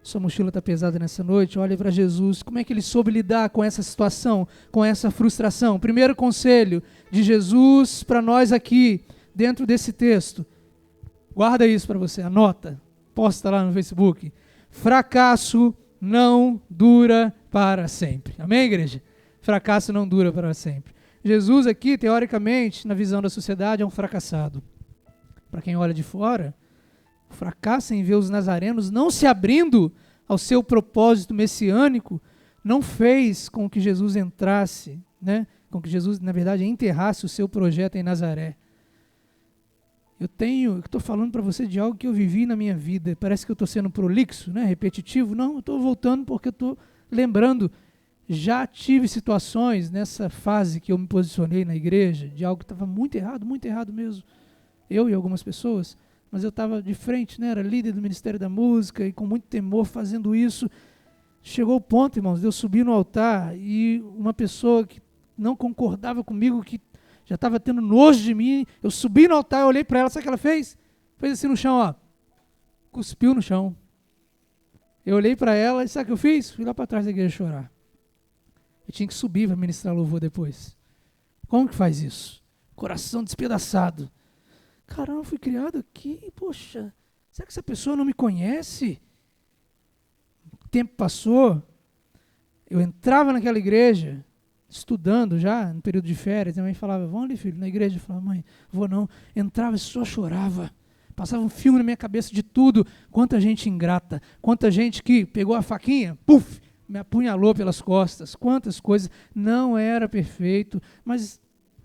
Sua mochila está pesada nessa noite? Olhe para Jesus. Como é que ele soube lidar com essa situação, com essa frustração? Primeiro conselho de Jesus para nós aqui, dentro desse texto. Guarda isso para você, anota, posta lá no Facebook. Fracasso não dura para sempre. Amém, igreja? Fracasso não dura para sempre. Jesus aqui, teoricamente, na visão da sociedade, é um fracassado. Para quem olha de fora, o fracasso em ver os nazarenos não se abrindo ao seu propósito messiânico não fez com que Jesus entrasse, né? Com que Jesus, na verdade, enterrasse o seu projeto em Nazaré. Estou falando para você de algo que eu vivi na minha vida. Parece que eu estou sendo prolixo, né? Repetitivo. Não, eu estou voltando porque eu estou lembrando. Já tive situações nessa fase que eu me posicionei na igreja, de algo que estava muito errado mesmo. Eu e algumas pessoas, mas eu estava de frente, né? Era líder do Ministério da Música e com muito temor fazendo isso. Chegou o ponto, irmãos, de eu subir no altar e uma pessoa que não concordava comigo, que já estava tendo nojo de mim, eu subi no altar, eu olhei para ela, sabe o que ela fez? Fez assim no chão, ó, cuspiu no chão. Eu olhei para ela e sabe o que eu fiz? Fui lá para trás da igreja chorar. Eu tinha que subir para ministrar louvor depois. Como que faz isso? Coração despedaçado. Caramba, eu fui criado aqui, poxa, será que essa pessoa não me conhece? O tempo passou, eu entrava naquela igreja, estudando já, no período de férias, minha mãe falava: vamos ali, filho, na igreja. Eu falava: mãe, vou não. Entrava e só chorava. Passava um filme na minha cabeça de tudo. Quanta gente ingrata, quanta gente que pegou a faquinha, puf, me apunhalou pelas costas, quantas coisas, não era perfeito, mas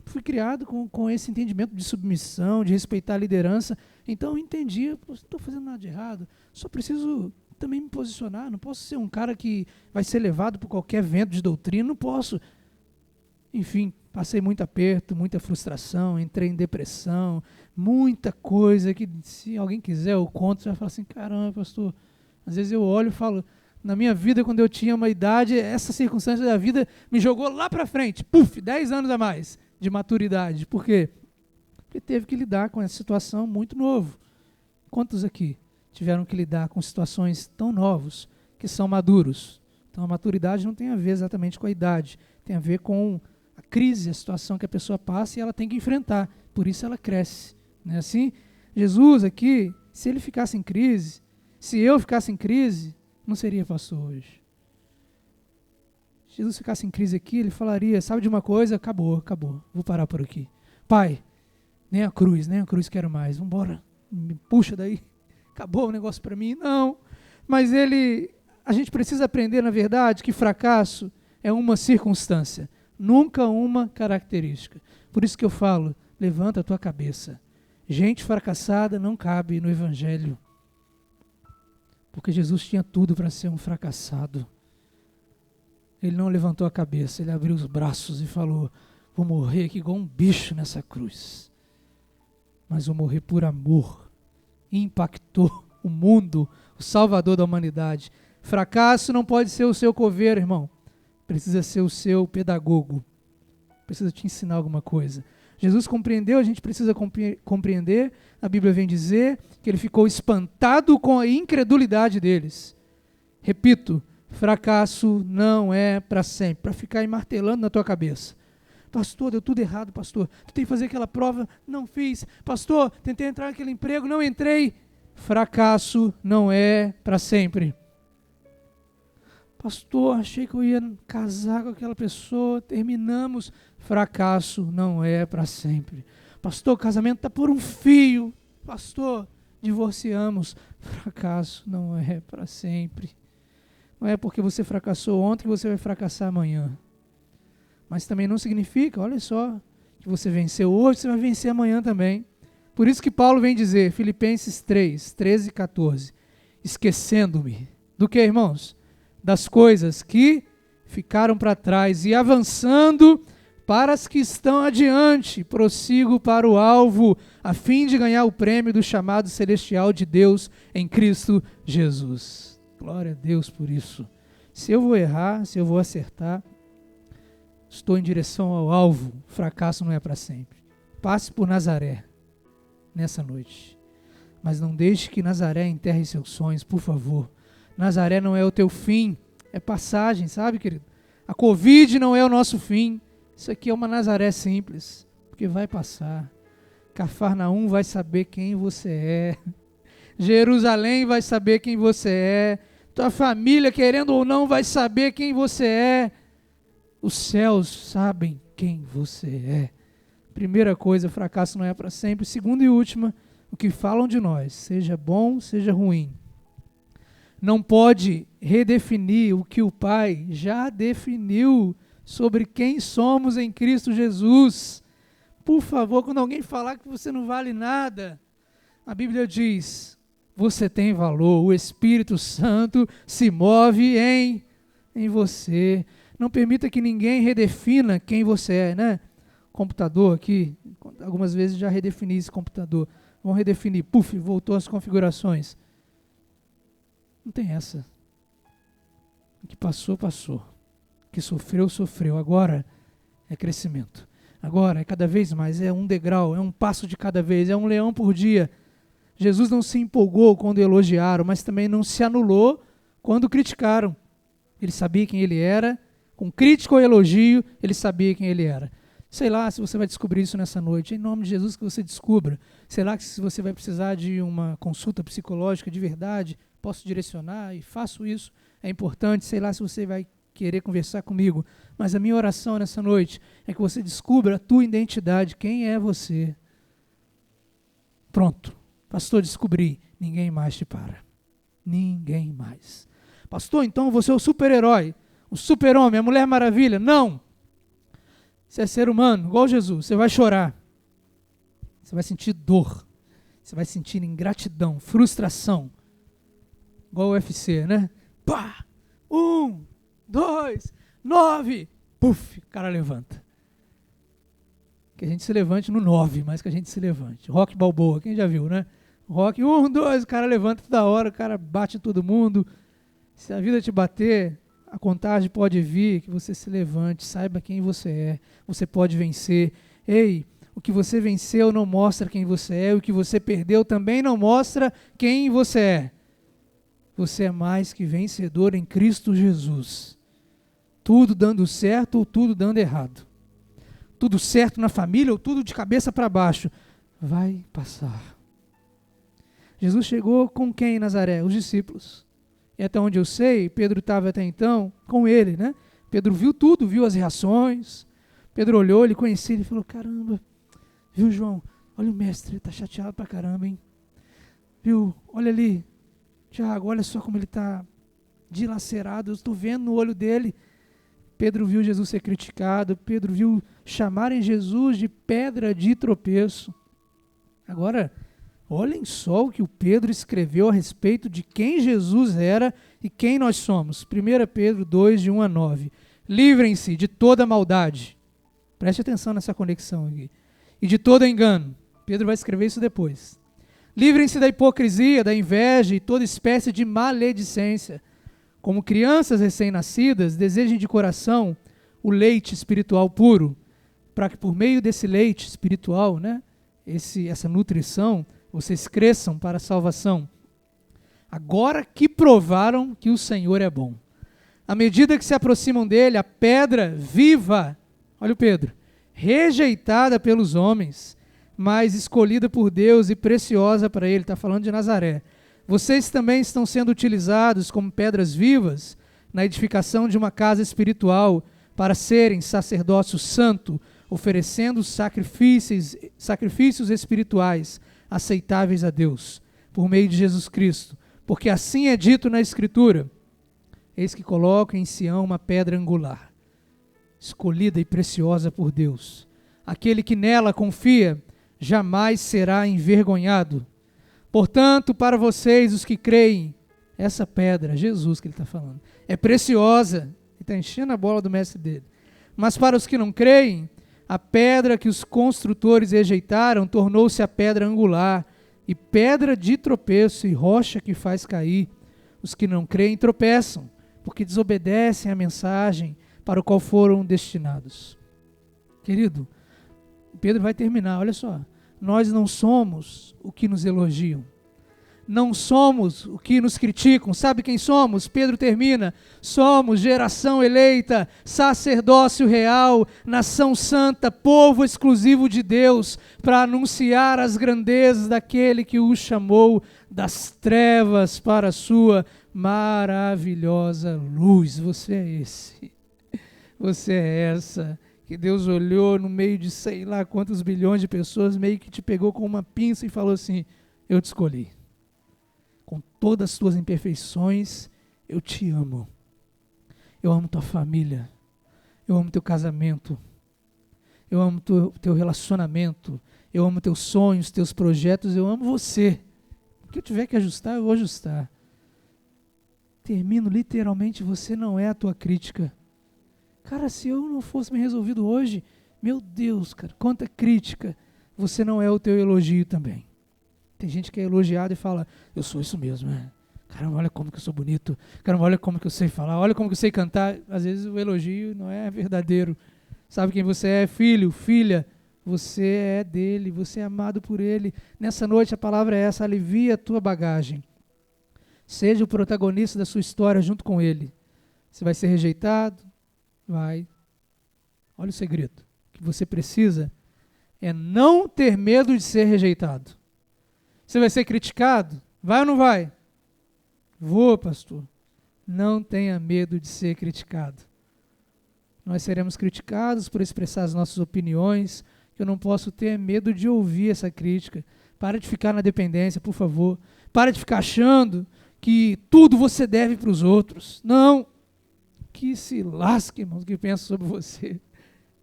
fui criado com esse entendimento de submissão, de respeitar a liderança, então eu entendi, não estou fazendo nada de errado, só preciso também me posicionar, não posso ser um cara que vai ser levado por qualquer vento de doutrina, não posso. Enfim, passei muito aperto, muita frustração, entrei em depressão, muita coisa que se alguém quiser eu conto, você vai falar assim, caramba, pastor, às vezes eu olho e falo, na minha vida, quando eu tinha uma idade, essa circunstância da vida me jogou lá para frente, 10 anos a mais de maturidade. Por quê? Porque teve que lidar com essa situação muito novo. Quantos aqui tiveram que lidar com situações tão novos, que são maduros? Então a maturidade não tem a ver exatamente com a idade, tem a ver com a crise, a situação que a pessoa passa e ela tem que enfrentar, por isso ela cresce. Não é assim? Jesus aqui, se ele ficasse em crise, se eu ficasse em crise, não seria pastor hoje. Se Jesus ficasse em crise aqui, ele falaria, sabe de uma coisa? Acabou, vou parar por aqui. Pai, nem a cruz quero mais, vamos embora, me puxa daí, acabou o negócio para mim. Não, mas a gente precisa aprender, na verdade, que fracasso é uma circunstância, nunca uma característica. Por isso que eu falo, levanta a tua cabeça. Gente fracassada não cabe no Evangelho. Porque Jesus tinha tudo para ser um fracassado. Ele não levantou a cabeça, ele abriu os braços e falou, vou morrer aqui igual um bicho nessa cruz. Mas vou morrer por amor. E impactou o mundo, o Salvador da humanidade. Fracasso não pode ser o seu coveiro, irmão. Precisa ser o seu pedagogo. Precisa te ensinar alguma coisa. Jesus compreendeu, a gente precisa compreender. A Bíblia vem dizer que ele ficou espantado com a incredulidade deles. Repito, fracasso não é para sempre, para ficar martelando na tua cabeça. Pastor, deu tudo errado, pastor. Tentei fazer aquela prova, não fiz. Pastor, tentei entrar naquele emprego, não entrei. Fracasso não é para sempre. Pastor, achei que eu ia casar com aquela pessoa, terminamos. Fracasso não é para sempre. Pastor, o casamento está por um fio. Pastor, divorciamos. Fracasso não é para sempre. Não é porque você fracassou ontem que você vai fracassar amanhã. Mas também não significa, olha só, que você venceu hoje, você vai vencer amanhã também. Por isso que Paulo vem dizer, Filipenses 3, 13 e 14, esquecendo-me do que, irmãos? Das coisas que ficaram para trás e avançando para as que estão adiante, prossigo para o alvo, a fim de ganhar o prêmio do chamado celestial de Deus em Cristo Jesus. Glória a Deus por isso. Se eu vou errar, se eu vou acertar, estou em direção ao alvo, fracasso não é para sempre. Passe por Nazaré nessa noite, mas não deixe que Nazaré enterre seus sonhos, por favor. Nazaré não é o teu fim, é passagem, sabe, querido? A Covid não é o nosso fim. Isso aqui é uma Nazaré simples, porque vai passar. Cafarnaum vai saber quem você é. Jerusalém vai saber quem você é. Tua família, querendo ou não, vai saber quem você é. Os céus sabem quem você é. Primeira coisa, fracasso não é para sempre. Segunda e última, o que falam de nós, seja bom, seja ruim, não pode redefinir o que o Pai já definiu sobre quem somos em Cristo Jesus. Por favor, quando alguém falar que você não vale nada, a Bíblia diz, você tem valor, o Espírito Santo se move em você. Não permita que ninguém redefina quem você é, né? Computador aqui, algumas vezes já redefini esse computador. Vão redefinir, voltou às configurações. Não tem essa. O que passou, passou. O que sofreu, sofreu. Agora é crescimento. Agora é cada vez mais. É um degrau, é um passo de cada vez. É um leão por dia. Jesus não se empolgou quando elogiaram, mas também não se anulou quando criticaram. Ele sabia quem ele era. Com crítica ou elogio, ele sabia quem ele era. Sei lá se você vai descobrir isso nessa noite. Em nome de Jesus que você descubra. Sei lá se você vai precisar de uma consulta psicológica de verdade. Posso direcionar e faço isso. É importante. Sei lá se você vai querer conversar comigo. Mas a minha oração nessa noite é que você descubra a tua identidade. Quem é você? Pronto. Pastor, descobri. Ninguém mais te para. Ninguém mais. Pastor, então você é o super-herói, o super-homem, a Mulher Maravilha. Não! Você é ser humano, igual Jesus. Você vai chorar. Você vai sentir dor. Você vai sentir ingratidão, frustração. Igual o UFC, né? Pá! 1, 2, 9. Puf! O cara levanta. Que a gente se levante no 9, mas que a gente se levante. Rock Balboa, quem já viu, né? Rock, 1, 2, o cara levanta toda hora, o cara bate em todo mundo. Se a vida te bater, a contagem pode vir, que você se levante, saiba quem você é. Você pode vencer. Ei, o que você venceu não mostra quem você é, o que você perdeu também não mostra quem você é. Você é mais que vencedor em Cristo Jesus. Tudo dando certo ou tudo dando errado. Tudo certo na família ou tudo de cabeça para baixo. Vai passar. Jesus chegou com quem em Nazaré? Os discípulos. E até onde eu sei, Pedro estava até então com ele, né? Pedro viu tudo, viu as reações. Pedro olhou, ele conhecia, ele falou, caramba, viu João? Olha o mestre, ele está chateado pra caramba, hein? Viu? Olha ali, Tiago, olha só como ele está dilacerado, eu estou vendo no olho dele. Pedro viu Jesus ser criticado, Pedro viu chamarem Jesus de pedra de tropeço. Agora, olhem só o que o Pedro escreveu a respeito de quem Jesus era e quem nós somos. 1 Pedro 2, de 1 a 9. Livrem-se de toda maldade. Preste atenção nessa conexão aqui. E de todo engano. Pedro vai escrever isso depois. Livrem-se da hipocrisia, da inveja e toda espécie de maledicência. Como crianças recém-nascidas, desejem de coração o leite espiritual puro, para que por meio desse leite espiritual, né, essa nutrição, vocês cresçam para a salvação. Agora que provaram que o Senhor é bom. À medida que se aproximam dele, a pedra viva, olha o Pedro, rejeitada pelos homens, mas escolhida por Deus e preciosa para ele, está falando de Nazaré. Vocês também estão sendo utilizados como pedras vivas na edificação de uma casa espiritual para serem sacerdócio santo, oferecendo sacrifícios espirituais aceitáveis a Deus, por meio de Jesus Cristo. Porque assim é dito na Escritura, eis que coloca em Sião uma pedra angular, escolhida e preciosa por Deus. Aquele que nela confia jamais será envergonhado. Portanto, para vocês, os que creem, essa pedra, Jesus que ele está falando, é preciosa. Ele está enchendo a bola do mestre dele. Mas para os que não creem, a pedra que os construtores rejeitaram tornou-se a pedra angular, e pedra de tropeço e rocha que faz cair. Os que não creem tropeçam, porque desobedecem à mensagem para o qual foram destinados. Querido, Pedro vai terminar, olha só. Nós não somos o que nos elogiam. Não somos o que nos criticam. Sabe quem somos? Pedro termina. Somos geração eleita, sacerdócio real, nação santa, povo exclusivo de Deus, para anunciar as grandezas daquele que o chamou das trevas para a sua maravilhosa luz. Você é esse. Você é essa. Que Deus olhou no meio de sei lá quantos bilhões de pessoas, meio que te pegou com uma pinça e falou assim, eu te escolhi. Com todas as tuas imperfeições, eu te amo. Eu amo tua família. Eu amo teu casamento. Eu amo teu relacionamento. Eu amo teus sonhos, teus projetos. Eu amo você. O que eu tiver que ajustar, eu vou ajustar. Termino literalmente, você não é a tua crítica. Cara, se eu não fosse me resolvido hoje, meu Deus, cara, quanta crítica, você não é o teu elogio também. Tem gente que é elogiado e fala, eu sou isso mesmo, né? Caramba, olha como que eu sou bonito, caramba, olha como que eu sei falar, olha como que eu sei cantar. Às vezes o elogio não é verdadeiro. Sabe quem você é? Filho, filha, você é dele, você é amado por ele. Nessa noite a palavra é essa, alivia a tua bagagem. Seja o protagonista da sua história junto com ele. Você vai ser rejeitado? Vai. Olha o segredo. O que você precisa é não ter medo de ser rejeitado. Você vai ser criticado? Vai ou não vai? Vou, pastor. Não tenha medo de ser criticado. Nós seremos criticados por expressar as nossas opiniões. Eu não posso ter medo de ouvir essa crítica. Para de ficar na dependência, por favor. Para de ficar achando que tudo você deve para os outros. Não. Que se lasque, irmãos, que pensa sobre você.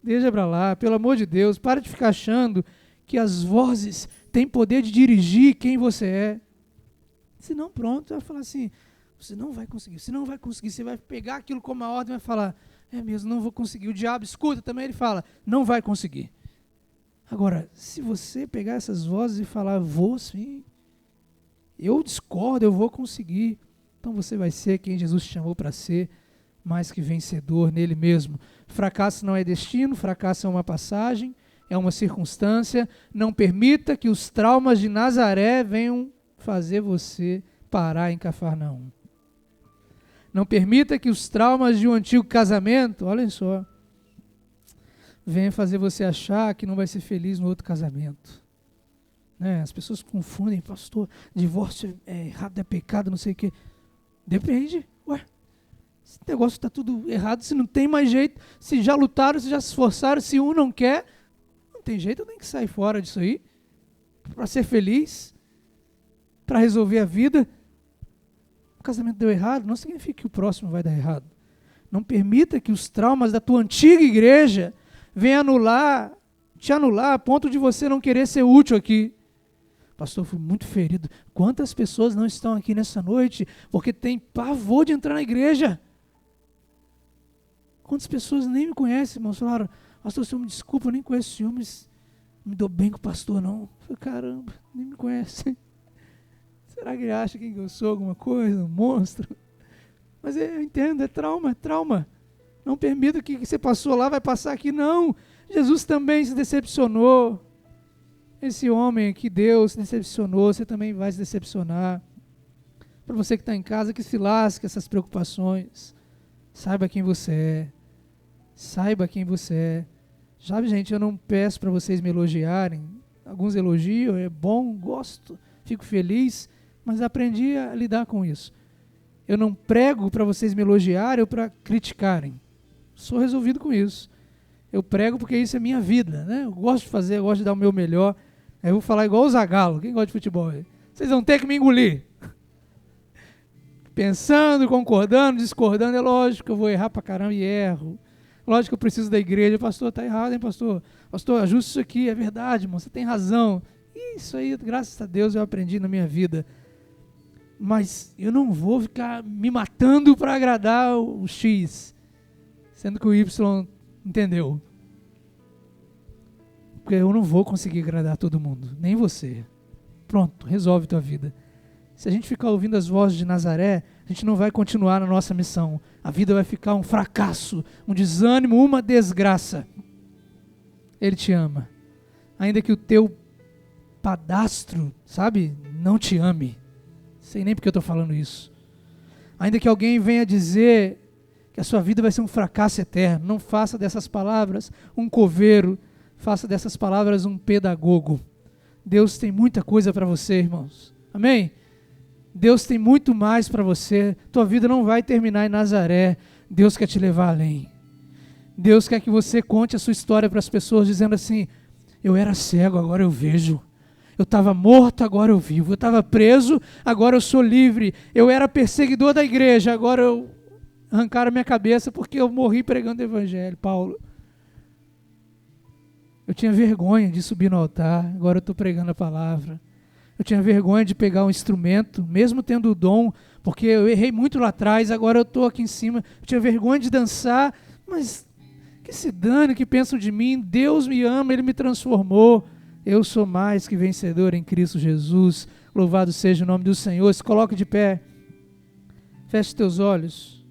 Deixa para lá, pelo amor de Deus. Para de ficar achando que as vozes têm poder de dirigir quem você é. Se não, pronto, vai falar assim, você não vai conseguir, você vai pegar aquilo como uma ordem e vai falar, é mesmo, não vou conseguir. O diabo escuta também, ele fala, não vai conseguir. Agora, se você pegar essas vozes e falar, vou sim, eu discordo, eu vou conseguir, então você vai ser quem Jesus te chamou para ser, mais que vencedor nele mesmo. Fracasso não é destino, fracasso é uma passagem, é uma circunstância. Não permita que os traumas de Nazaré venham fazer você parar em Cafarnaum. Não permita que os traumas de um antigo casamento, olhem só, venham fazer você achar que não vai ser feliz no outro casamento. Né? As pessoas confundem, pastor, divórcio é errado, é pecado, não sei o quê. Depende, ué. Esse negócio está tudo errado, se não tem mais jeito, se já lutaram, se já se esforçaram, se um não quer, não tem jeito, eu tenho que sair fora disso aí, para ser feliz, para resolver a vida. O casamento deu errado, não significa que o próximo vai dar errado. Não permita que os traumas da tua antiga igreja venham te anular a ponto de você não querer ser útil aqui. Pastor, fui muito ferido. Quantas pessoas não estão aqui nessa noite porque tem pavor de entrar na igreja? Quantas pessoas nem me conhecem, irmãos, falaram, pastor, o senhor me desculpa, eu nem conheço o senhor, mas não me dou bem com o pastor, não. Eu falei, caramba, nem me conhece. Será que ele acha que eu sou alguma coisa, um monstro? Mas eu entendo, é trauma. Não permita que o que você passou lá vai passar aqui, não. Jesus também se decepcionou. Esse homem aqui, Deus, se decepcionou, você também vai se decepcionar. Para você que está em casa, que se lasque essas preocupações. Saiba quem você é. Saiba quem você é. Sabe, gente, eu não peço para vocês me elogiarem. Alguns elogiam, é bom, gosto, fico feliz, mas aprendi a lidar com isso. Eu não prego para vocês me elogiarem ou para criticarem. Sou resolvido com isso. Eu prego porque isso é minha vida, né? Eu gosto de fazer, eu gosto de dar o meu melhor. Aí eu vou falar igual o Zagallo. Quem gosta de futebol? Vocês vão ter que me engolir. Pensando, concordando, discordando, é lógico que eu vou errar pra caramba e erro. Lógico que eu preciso da igreja. Pastor, tá errado, hein, pastor? Pastor, ajuste isso aqui, é verdade, irmão, você tem razão. Isso aí, graças a Deus, eu aprendi na minha vida. Mas eu não vou ficar me matando para agradar o X, sendo que o Y entendeu. Porque eu não vou conseguir agradar todo mundo, nem você. Pronto, resolve tua vida. Se a gente ficar ouvindo as vozes de Nazaré, a gente não vai continuar na nossa missão. A vida vai ficar um fracasso, um desânimo, uma desgraça. Ele te ama. Ainda que o teu padastro, sabe, não te ame. Sei nem porque eu estou falando isso. Ainda que alguém venha dizer que a sua vida vai ser um fracasso eterno, não faça dessas palavras um coveiro, faça dessas palavras um pedagogo. Deus tem muita coisa para você, irmãos. Amém? Deus tem muito mais para você. Tua vida não vai terminar em Nazaré. Deus quer te levar além. Deus quer que você conte a sua história para as pessoas, dizendo assim, eu era cego, agora eu vejo. Eu estava morto, agora eu vivo. Eu estava preso, agora eu sou livre. Eu era perseguidor da igreja, agora arrancaram a minha cabeça porque eu morri pregando o evangelho. Paulo. Eu tinha vergonha de subir no altar, agora eu estou pregando a palavra. Eu tinha vergonha de pegar um instrumento, mesmo tendo o dom, porque eu errei muito lá atrás, agora eu estou aqui em cima. Eu tinha vergonha de dançar, mas que se dane que pensam de mim. Deus me ama, Ele me transformou. Eu sou mais que vencedor em Cristo Jesus. Louvado seja o nome do Senhor. Se coloque de pé. Feche teus olhos.